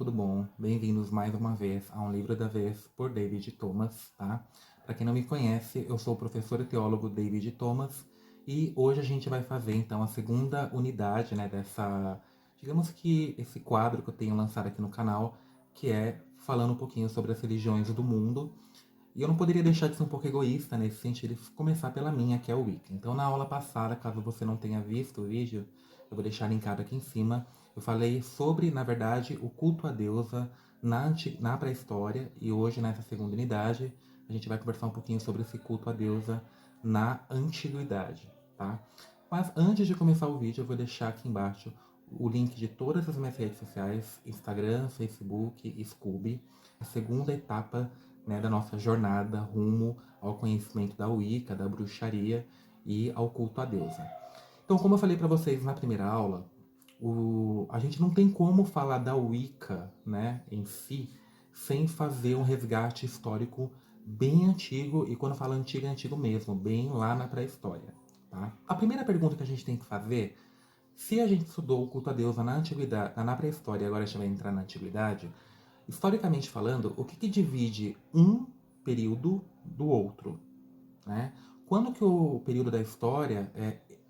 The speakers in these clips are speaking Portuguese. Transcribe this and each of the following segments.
tudo bom? Bem-vindos mais uma vez a Um Livro da Vez por David Thomas, tá? Para quem não me conhece, eu sou o professor e teólogo David Thomas e hoje a gente vai fazer então a segunda unidade, né, digamos que esse quadro que eu tenho lançado aqui no canal, que é falando um pouquinho sobre as religiões do mundo. E eu não poderia deixar de ser um pouco egoísta nesse sentido e começar pela minha, que é o Wicca. Então, na aula passada, caso você não tenha visto o vídeo, eu vou deixar linkado aqui em cima. Eu falei sobre, na verdade, o culto à deusa na pré-história. E hoje, nessa segunda unidade, a gente vai conversar um pouquinho sobre esse culto à deusa na antiguidade, tá? Mas antes de começar o vídeo, eu vou deixar aqui embaixo o link de todas as minhas redes sociais, Instagram, Facebook e Scooby. A segunda etapa, né, da nossa jornada rumo ao conhecimento da Wicca, da bruxaria e ao culto à deusa. Então, como eu falei para vocês na primeira aula, a gente não tem como falar da Wicca, né, em si, sem fazer um resgate histórico bem antigo, e quando eu falo antigo, é antigo mesmo, bem lá na pré-história. Tá? A primeira pergunta que a gente tem que fazer, se a gente estudou o culto à deusa na antiguidade, na pré-história e agora a gente vai entrar na antiguidade, historicamente falando, o que divide um período do outro, né? Quando que o período da história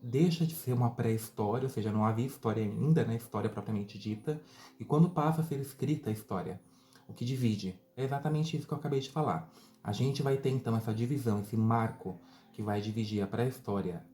deixa de ser uma pré-história, ou seja, não havia história ainda, né, história propriamente dita, e quando passa a ser escrita a história? O que divide? É exatamente isso que eu acabei de falar. A gente vai ter então essa divisão, esse marco que vai dividir a pré-história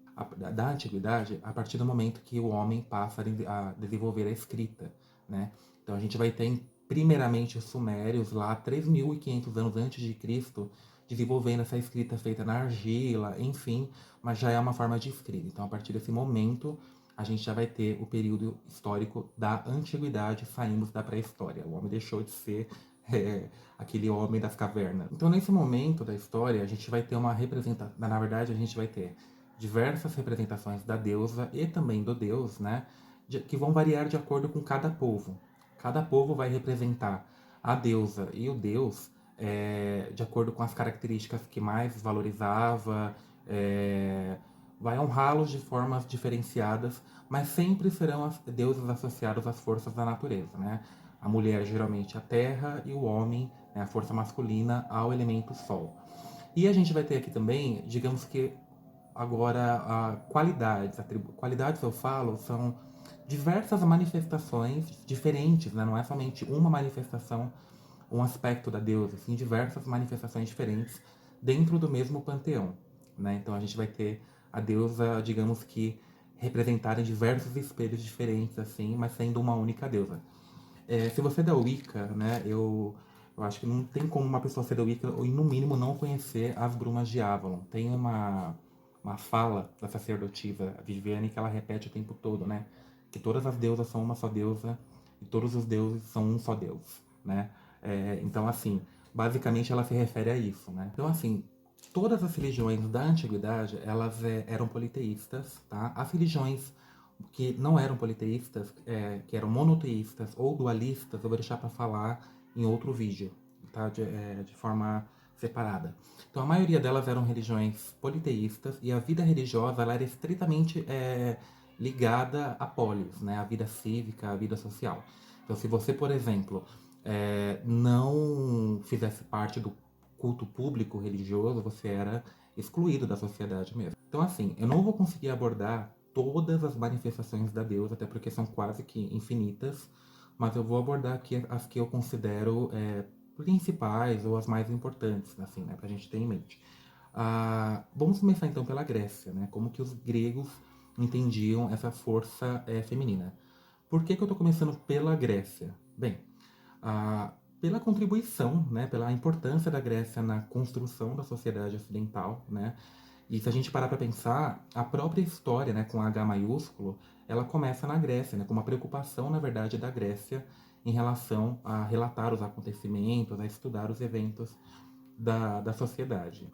da antiguidade a partir do momento que o homem passa a desenvolver a escrita, né? Então a gente vai ter primeiramente os sumérios lá 3.500 anos antes de Cristo desenvolvendo essa escrita feita na argila, enfim, mas já é uma forma de escrita. Então a partir desse momento a gente já vai ter o período histórico da antiguidade, saímos da pré-história. O homem deixou de ser aquele homem das cavernas. Então nesse momento da história a gente vai ter uma representação, na verdade a gente vai ter diversas representações da deusa e também do deus, né, que vão variar de acordo com cada povo. Cada povo vai representar a deusa e o deus de acordo com as características que mais valorizava, vai honrá-los de formas diferenciadas, mas sempre serão deuses associados às forças da natureza, né? A mulher geralmente a terra e o homem, né, a força masculina, ao elemento sol. E a gente vai ter aqui também, digamos que agora, qualidades eu falo, são diversas manifestações diferentes, né? Não é somente uma manifestação, um aspecto da deusa, assim, diversas manifestações diferentes dentro do mesmo panteão, né? Então a gente vai ter a deusa, digamos que representada em diversos espelhos diferentes, assim, mas sendo uma única deusa. Se você é da Wicca, né, eu acho que não tem como uma pessoa ser da Wicca ou, no mínimo, não conhecer as Brumas de Avalon. Tem uma fala da sacerdotisa Viviane que ela repete o tempo todo, né? Que todas as deusas são uma só deusa e todos os deuses são um só Deus, né? Então, assim, basicamente ela se refere a isso, né? Então, assim, todas as religiões da antiguidade, elas eram politeístas, tá? As religiões que não eram politeístas, que eram monoteístas ou dualistas, eu vou deixar para falar em outro vídeo, tá? De forma separada. Então, a maioria delas eram religiões politeístas e a vida religiosa ela era estritamente ligada à polis, né? A vida cívica, a vida social. Então, se você, por exemplo, não fizesse parte do culto público religioso, você era excluído da sociedade mesmo. Então, assim, eu não vou conseguir abordar todas as manifestações da deusa, até porque são quase que infinitas, mas eu vou abordar aqui as que eu considero principais ou as mais importantes, assim, né, pra gente ter em mente. Vamos começar então pela Grécia, né, como que os gregos entendiam essa força feminina. Por que eu estou começando pela Grécia? Bem, pela contribuição, né, pela importância da Grécia na construção da sociedade ocidental, né, e se a gente parar para pensar, a própria história, né, com H maiúsculo, ela começa na Grécia, né, com uma preocupação, na verdade, da Grécia em relação a relatar os acontecimentos, a estudar os eventos da sociedade.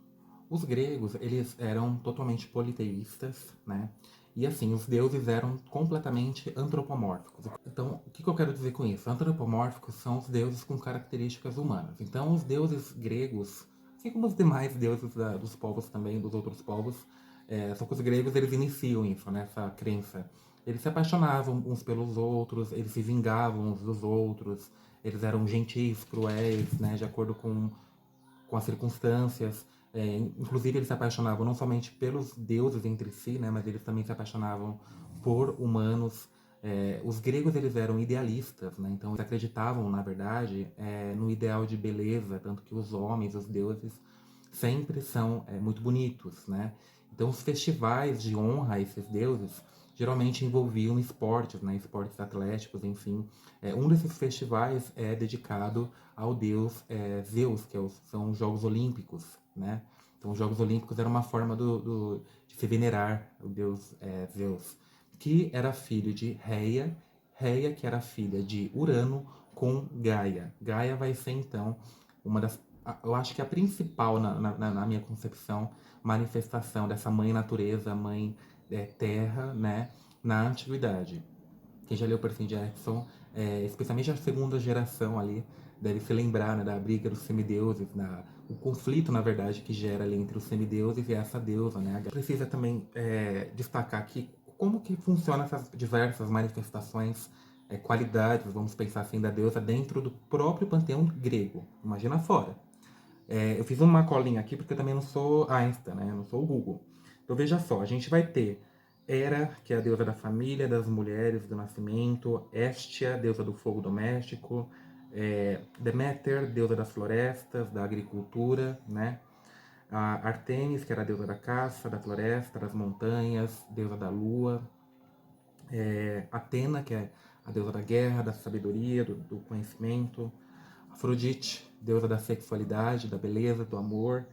Os gregos, eles eram totalmente politeístas, né? E assim, os deuses eram completamente antropomórficos. Então, o que eu quero dizer com isso? Antropomórficos são os deuses com características humanas. Então, os deuses gregos, assim como os demais deuses dos povos também, dos outros povos, só que os gregos, eles iniciam isso, né? Essa crença eles se apaixonavam uns pelos outros, eles se vingavam uns dos outros, eles eram gentis, cruéis, né, de acordo com as circunstâncias. Inclusive, eles se apaixonavam não somente pelos deuses entre si, né, mas eles também se apaixonavam por humanos. Os gregos eles eram idealistas, né, então eles acreditavam, na verdade, no ideal de beleza, tanto que os homens, os deuses, sempre são muito bonitos, né? Então, os festivais de honra a esses deuses geralmente envolviam esportes, né? Esportes atléticos, enfim. Um desses festivais é dedicado ao deus Zeus, são os Jogos Olímpicos, né? Então, os Jogos Olímpicos era uma forma de se venerar o deus Zeus, que era filho de Reia, Reia que era filha de Urano com Gaia. Gaia vai ser, então, uma das eu acho que a principal, na minha concepção, manifestação dessa mãe natureza, mãe terra, né, na antiguidade. Quem já leu Percy Jackson, especialmente a segunda geração ali, deve se lembrar, né, da briga dos semideuses, o conflito, na verdade, que gera ali entre os semideuses e essa deusa, né. Precisa também destacar aqui como que funcionam essas diversas manifestações, qualidades, vamos pensar assim, da deusa dentro do próprio panteão grego. Imagina fora. Eu fiz uma colinha aqui porque eu também não sou Einstein, né? Eu não sou o Google. Então veja só, a gente vai ter Hera, que é a deusa da família, das mulheres, do nascimento, Hestia, deusa do fogo doméstico, Deméter, deusa das florestas, da agricultura, né? A Artemis, que era a deusa da caça, da floresta, das montanhas, deusa da lua, Atena, que é a deusa da guerra, da sabedoria, do conhecimento, Afrodite, deusa da sexualidade, da beleza, do amor,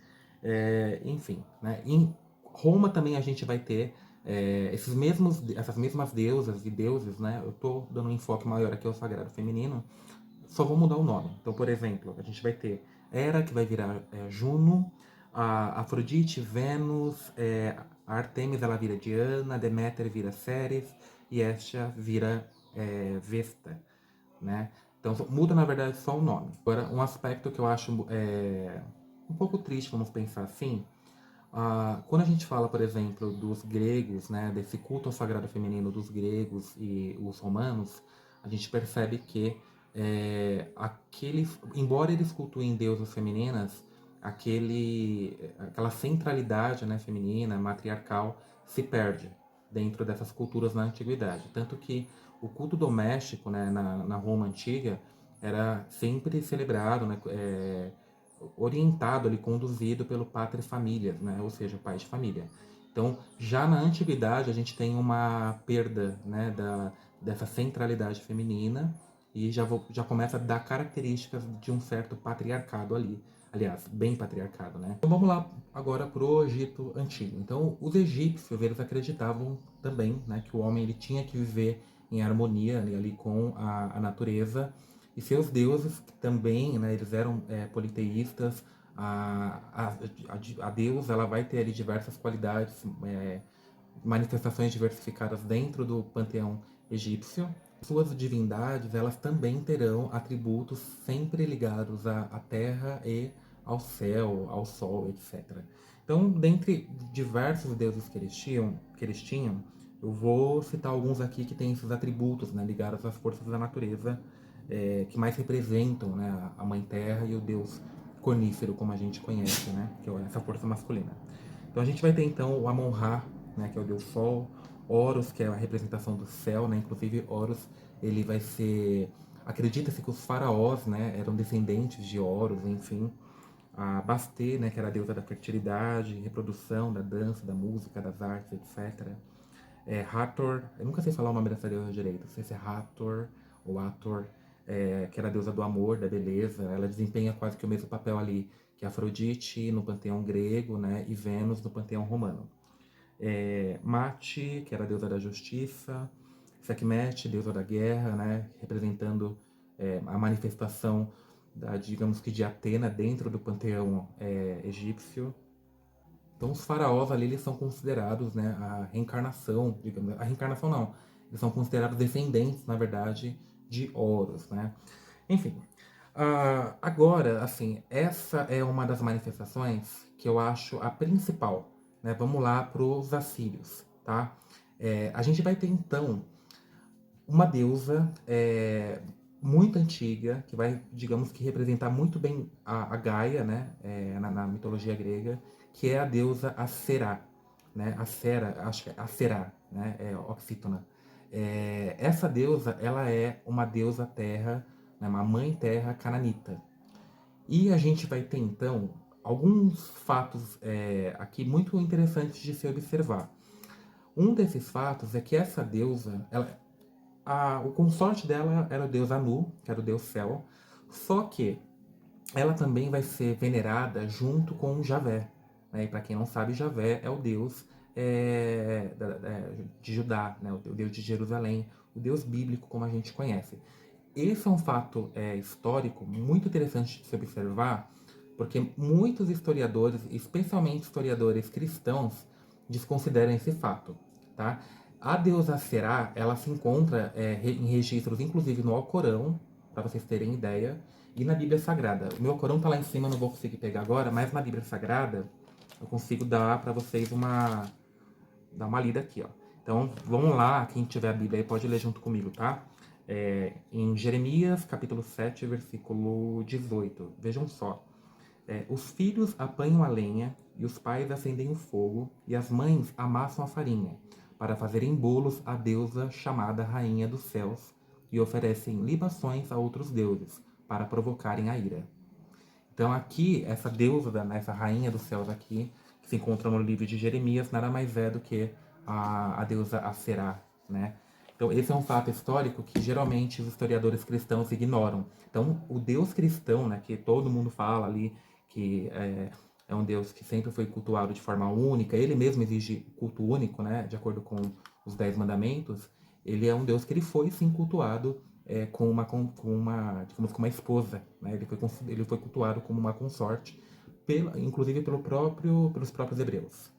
enfim. Né? Em Roma também a gente vai ter essas mesmas deusas e deuses, né? Eu estou dando um enfoque maior aqui ao sagrado feminino, só vou mudar o nome. Então, por exemplo, a gente vai ter Hera, que vai virar Juno, a Afrodite, Vênus, a Artemis ela vira Diana, Deméter vira Ceres e Hestia vira Vesta, né? Então muda na verdade só o nome. Agora, um aspecto que eu acho um pouco triste, vamos pensar assim, quando a gente fala, por exemplo, dos gregos, né, desse culto ao sagrado feminino dos gregos e os romanos, a gente percebe que embora eles cultuem deusas femininas, aquela centralidade, né, feminina, matriarcal, se perde dentro dessas culturas na antiguidade. Tanto que o culto doméstico, né, na Roma antiga era sempre celebrado, né, orientado ali, conduzido pelo pater familias, né, ou seja, pai de família. Então, já na antiguidade a gente tem uma perda, né, dessa centralidade feminina e já começa a dar características de um certo patriarcado ali. Aliás, bem patriarcado, né? Então vamos lá agora pro Egito Antigo. Então, os egípcios, eles acreditavam também, né, que o homem ele tinha que viver em harmonia ali com a natureza e seus deuses que também, né, eles eram politeístas. A Deus ela vai ter ali diversas qualidades, manifestações diversificadas dentro do panteão egípcio. Suas divindades elas também terão atributos sempre ligados à terra e ao céu, ao sol, etc. Então, dentre diversos deuses que eles tinham, eu vou citar alguns aqui que têm esses atributos, né, ligados às forças da natureza, que mais representam, né, a Mãe Terra e o Deus Cornífero, como a gente conhece, né, que é essa força masculina. Então a gente vai ter então o Amon-Ra, né, que é o Deus Sol, Horus, que é a representação do céu, né, inclusive Horus, ele vai ser... Acredita-se que os faraós, né, eram descendentes de Horus, enfim. A Bastet, né, que era a deusa da fertilidade, reprodução, da dança, da música, das artes, etc. Hathor, eu nunca sei falar o nome dessa deusa direito, não sei se é Hathor ou Hathor, que era a deusa do amor, da beleza. Ela desempenha quase que o mesmo papel ali que Afrodite no panteão grego, né, e Vênus no panteão romano. Mate, que era a deusa da justiça, Sekhmet, deusa da guerra, né, representando a manifestação digamos que de Atena dentro do panteão egípcio. Então os faraós ali eles são considerados, né, a reencarnação, digamos, a reencarnação não, eles são considerados descendentes, na verdade, de Horus, né? Enfim, agora, assim, essa é uma das manifestações que eu acho a principal, né? Vamos lá para os assírios, tá? A gente vai ter então uma deusa muito antiga, que vai, digamos que, representar muito bem a Gaia, né, na mitologia grega, que é a deusa Acerá, né, Acera, acho que é Acerá, né, Oxítona. Essa deusa, ela é uma deusa terra, né, uma mãe terra cananita. E a gente vai ter, então, alguns fatos aqui muito interessantes de se observar. Um desses fatos é que essa deusa, o consorte dela era o deus Anu, que era o deus céu, só que ela também vai ser venerada junto com Javé. Né? E para quem não sabe, Javé é o deus de Judá, né? O deus de Jerusalém, o deus bíblico como a gente conhece. Esse é um fato histórico muito interessante de se observar, porque muitos historiadores, especialmente historiadores cristãos, desconsideram esse fato. Tá? A deusa Será, ela se encontra em registros, inclusive no Alcorão, para vocês terem ideia, e na Bíblia Sagrada. O meu Alcorão está lá em cima, eu não vou conseguir pegar agora, mas na Bíblia Sagrada eu consigo dar para vocês dar uma lida aqui, ó. Então, vamos lá, quem tiver a Bíblia aí pode ler junto comigo, tá? Em Jeremias, capítulo 7, versículo 18. Vejam só. Os filhos apanham a lenha, e os pais acendem o fogo, e as mães amassam a farinha, para fazerem bolos à deusa chamada Rainha dos Céus, e oferecem libações a outros deuses, para provocarem a ira. Então aqui, essa deusa, né, essa rainha dos céus aqui, que se encontra no livro de Jeremias, nada mais é do que a deusa Aserá, né? Então esse é um fato histórico que geralmente os historiadores cristãos ignoram. Então o deus cristão, né, que todo mundo fala ali, que é um deus que sempre foi cultuado de forma única, ele mesmo exige culto único, né, de acordo com os 10 mandamentos, ele é um deus que ele foi sim cultuado digamos, com uma esposa, né? Ele foi cultuado como uma consorte, inclusive pelos próprios hebreus,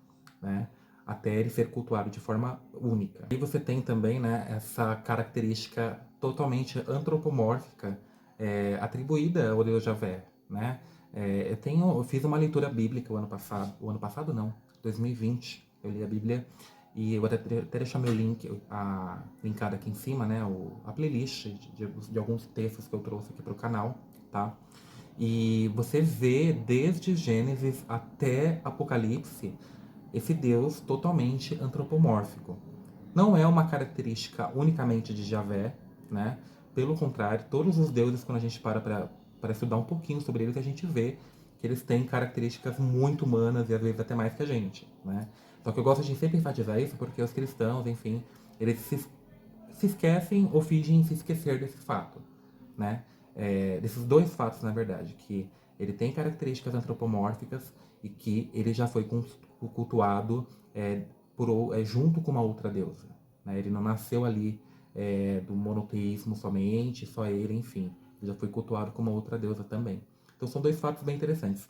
né? Até ele ser cultuado de forma única. E você tem também, né, essa característica totalmente antropomórfica atribuída ao deus Javé, né? Eu fiz uma leitura bíblica o ano passado não, 2020, eu li a Bíblia e eu vou até deixar meu link, linkado aqui em cima, né? A playlist de alguns textos que eu trouxe aqui para o canal, tá? E você vê desde Gênesis até Apocalipse esse Deus totalmente antropomórfico. Não é uma característica unicamente de Javé, né? Pelo contrário, todos os deuses, quando a gente para estudar um pouquinho sobre eles, a gente vê que eles têm características muito humanas e às vezes até mais que a gente, né? Só que eu gosto de sempre enfatizar isso porque os cristãos, enfim, eles se esquecem ou fingem se esquecer desse fato, né? Desses dois fatos, na verdade, que ele tem características antropomórficas e que ele já foi cultuado junto com uma outra deusa, né? Ele não nasceu ali do monoteísmo somente, só ele, enfim. Ele já foi cultuado como uma outra deusa também. Então são dois fatos bem interessantes.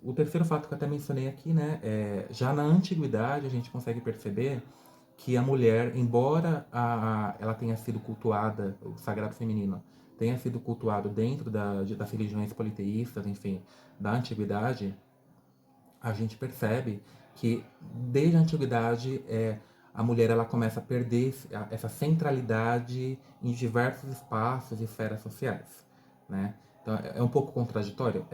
O terceiro fato que eu até mencionei aqui, né, já na antiguidade a gente consegue perceber que a mulher, embora ela tenha sido cultuada, o sagrado feminino tenha sido cultuado dentro das religiões politeístas, enfim, da antiguidade, a gente percebe que desde a antiguidade a mulher ela começa a perder essa centralidade em diversos espaços e esferas sociais, né? Então é um pouco contraditório?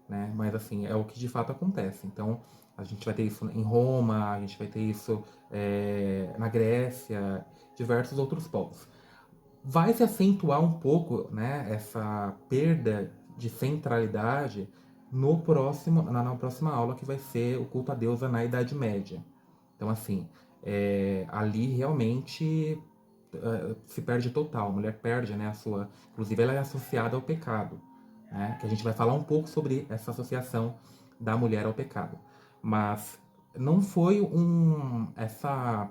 Né? Mas assim, é o que de fato acontece. Então, a gente vai ter isso em Roma, a gente vai ter isso na Grécia, diversos outros povos. Vai se acentuar um pouco, né, essa perda de centralidade na próxima aula, que vai ser o culto à deusa na Idade Média. Então, assim, ali realmente se perde total. A mulher perde, né, a sua... Inclusive, ela é associada ao pecado, né? Que a gente vai falar um pouco sobre essa associação da mulher ao pecado. Mas não foi essa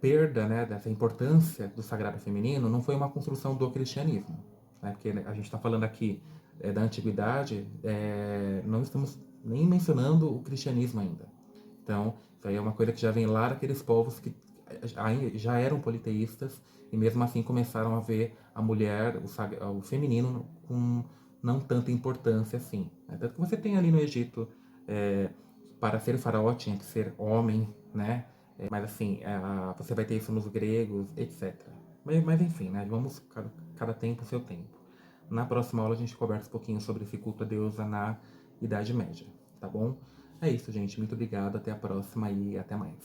perda, né, dessa importância do sagrado feminino, não foi uma construção do cristianismo, né? Porque a gente está falando aqui da antiguidade, não estamos nem mencionando o cristianismo ainda. Então, isso aí é uma coisa que já vem lá daqueles povos que já eram politeístas e mesmo assim começaram a ver a mulher, o feminino, com não tanta importância assim, né? Tanto que você tem ali no Egito, para ser faraó tinha que ser homem, né? Mas assim, você vai ter isso nos gregos, etc. Mas enfim, né? Vamos cada tempo seu tempo. Na próxima aula a gente conversa um pouquinho sobre esse culto a deusa na Idade Média, tá bom? É isso, gente. Muito obrigado. Até a próxima e até mais.